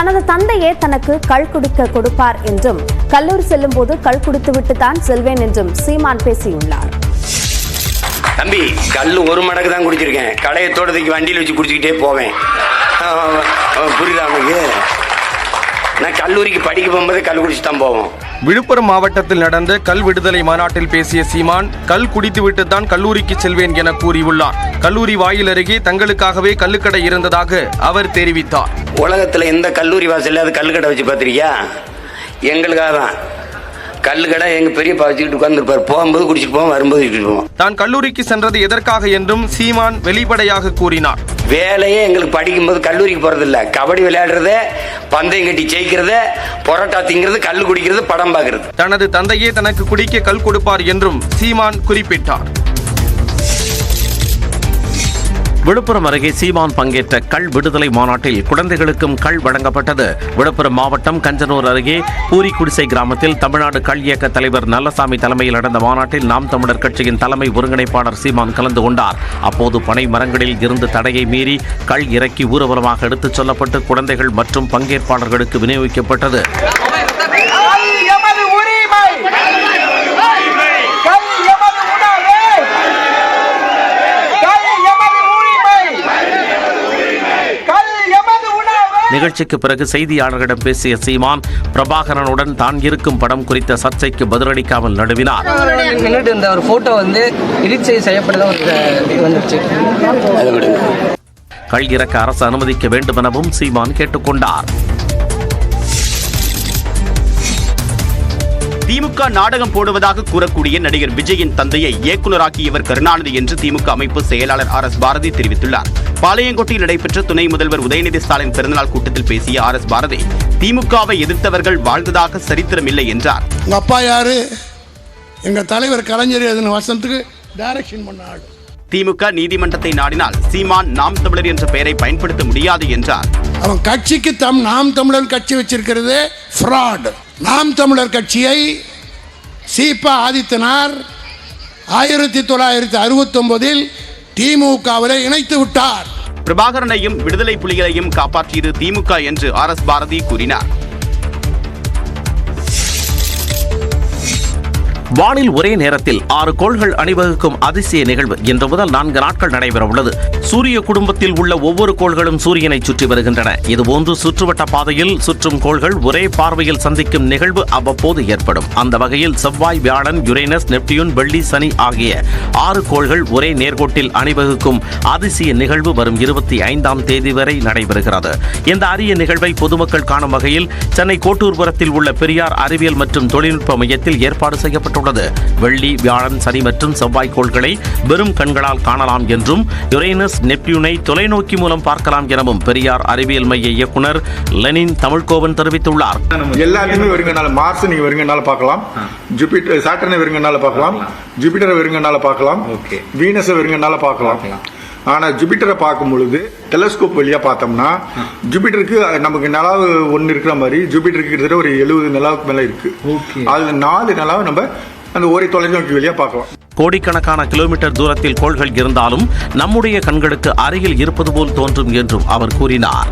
தனது தந்தையே தனக்கு கள் குடிக்க கொடுப்பார் என்றும், கல்லூரி செல்லும் போது கள் குடித்துவிட்டு தான் செல்வேன் என்றும் சீமான் பேசியுள்ளார். தம்பி, கல் ஒரு மடக்கு தான் குடிச்சிருக்கேன். களைய தோட்டத்துக்கு வண்டியில் வச்சு குடிச்சுக்கிட்டே போவேன். புரியுதா அவனுக்கு? நான் கல்லூரிக்கு படிக்க போகும்போது கல் குடிச்சு தான் போவோம். விழுப்புரம் மாவட்டத்தில் நடந்த கல் விடுதலை மாநாட்டில் பேசிய சீமான், கல் குடித்துவிட்டு தான் கல்லூரிக்கு செல்வேன் என கூறியுள்ளார். கல்லூரி வாயில் அருகே தங்களுக்காகவே கல்லுக்கடை இருந்ததாக அவர் தெரிவித்தார். உலகத்தில் எந்த கல்லூரி வாசல்ல அது கல்லுக்கடை வச்சு பார்த்திருக்கியா? எங்களுக்காக தான் கல்லுக்கடை. எங்க பெரியப்பா வச்சுக்கிட்டு உட்கார்ந்துருப்பார். போகும்போது குடிச்சிட்டு போவோம், வரும்போது குடிச்சிட்டு போவோம். தான் கல்லூரிக்கு சென்றது எதற்காக என்றும் சீமான் வெளிப்படையாக கூறினார். வேலையே எங்களுக்கு படிக்கும்போது கல்லூரிக்கு போறது இல்ல, கபடி விளையாடுறது, பந்தயம் கட்டி ஜெயிக்கிறது, பொரோட்டா திங்கிறது, கல் குடிக்கிறது, படம் பார்க்கிறது. தனது தந்தையே தனக்கு குடிக்க கல் கொடுப்பார் என்றும் சீமான் குறிப்பிட்டார். விழுப்புரம் அருகே சீமான் பங்கேற்ற கள் விடுதலை மாநாட்டில் குழந்தைகளுக்கும் கள் வழங்கப்பட்டது. விழுப்புரம் மாவட்டம் கஞ்சனூர் அருகே பூரிக்குடிசை கிராமத்தில் தமிழ்நாடு கள் இயக்க தலைவர் நல்லசாமி தலைமையில் நடந்த மாநாட்டில் நாம் தமிழர் கட்சியின் தலைமை ஒருங்கிணைப்பாளர் சீமான் கலந்து கொண்டார். அப்போது பனை மரங்களில் இருந்து தடையை மீறி கள் இறக்கி ஊர்வலமாக எடுத்துச் செல்லப்பட்டு குழந்தைகள் மற்றும் பங்கேற்பாளர்களுக்கு விநியோகிக்கப்பட்டது. நிகழ்ச்சிக்கு பிறகு செய்தியாளர்களிடம் பேசிய சீமான், பிரபாகரனுடன் தான் இருக்கும் படம் குறித்த சர்ச்சைக்கு பதிலளிக்காமல் நடுவினார். கள் இறக்க அரசு அனுமதிக்க வேண்டும் எனவும் சீமான் கேட்டுக்கொண்டார். திமுக நாடகம் போடுவதாக கூறக்கூடிய நடிகர் விஜயின் தந்தையை இயக்குநராக்கியவர் கருணாநிதி என்று திமுக அமைப்பு செயலாளர் RS பாரதி தெரிவித்துள்ளார். பாளையங்கோட்டையில் நடைபெற்ற துணை முதல்வர் உதயநிதி ஸ்டாலின் பிறந்தநாள் கூட்டத்தில் பேசிய RS பாரதி, திமுகவை எதிர்த்தவர்கள் வாழ்ந்ததாக சரித்திரம் இல்லை என்றார். உங்க அப்பா யாரு? எங்க தலைவர் கலைஞர் எதுன்னு வசனத்துக்கு டைரக்ஷன் பண்ணாரு. திமுக நீதிமன்றத்தை நாடினால் சீமான் நாம் தமிழர் என்ற பெயரை பயன்படுத்த முடியாது என்றார். அவன் கட்சிக்கு நாம் தமிழர் கட்சி வச்சிருக்கிறது ஃப்ராட். நாம் தமிழர் கட்சியை சீபா ஆதித்தனார் 1969 திமுகவில் இணைத்து விட்டார். பிரபாகரனையும் விடுதலை புலிகளையும் காப்பாற்றியது திமுக என்று RS பாரதி கூறினார். வானில் ஒரே நேரத்தில் 6 கோள்கள் அணிவகுக்கும் அதிசய நிகழ்வு இன்று முதல் 4 நாட்கள் நடைபெற உள்ளது. சூரிய குடும்பத்தில் உள்ள ஒவ்வொரு கோள்களும் சூரியனை சுற்றி வருகின்றன. இதுபோன்று சுற்றுவட்ட பாதையில் சுற்றும் கோள்கள் ஒரே பார்வையில் சந்திக்கும் நிகழ்வு அவ்வப்போது ஏற்படும். அந்த வகையில் செவ்வாய், வியாழன், யுரேனஸ், நெப்டியூன், வெள்ளி, சனி ஆகிய 6 கோள்கள் ஒரே நேர்கோட்டில் அணிவகுக்கும் அதிசய நிகழ்வு வரும் 25ஆம் தேதி வரை நடைபெறுகிறது. இந்த அரிய நிகழ்வை பொதுமக்கள் காணும் வகையில் சென்னை கோட்டூர்புரத்தில் உள்ள பெரியார் அறிவியல் மற்றும் தொழில்நுட்ப மையத்தில் ஏற்பாடு செய்யப்பட்டுள்ளது. வெள்ளி, வியாழன், சனி மற்றும் செவ்வாய் கோள்களை வெறும் கண்களால் காணலாம் என்றும், யுரேனஸ், நெப்டியூனை தொலைநோக்கி மூலம் பார்க்கலாம் எனவும் பெரியார் அறிவியல் மைய இயக்குனர் லெனின் தமிழ்கோவன் தெரிவித்துள்ளார். எல்லாத்தையுமே வெறுங்கனால மார்ஸ் நீங்க வெறுங்கனால பார்க்கலாம், ஜூபிட்டர் சாட்டர்னை வெறுங்கனால பார்க்கலாம், ஜூபிட்டரை வெறுங்கனால பார்க்கலாம், வீனஸை வெறுங்கனால பார்க்கலாம். ஆனா ஜூபிட்டரை பார்க்கும் பொழுது டெலஸ்கோப் வழியா பார்த்தோம்னா ஜூபிட்டருக்கு நமக்கு நிலாவு ஒன்னு இருக்கிற மாதிரி ஜூபிட்டருக்கு கிட்டத்தட்ட ஒரு 70 நிலாவுக்கு மேல இருக்கு. அது 4 நிலாவை நம்ம அந்த ஒரே தொலைநோக்கி வழியா பார்க்கலாம். கோடிக்கணக்கான கிலோமீட்டர் தூரத்தில் கோள்கள் இருந்தாலும் நம்முடைய கண்களுக்கு அருகில் இருப்பது போல் தோன்றும் என்றும் அவர் கூறினார்.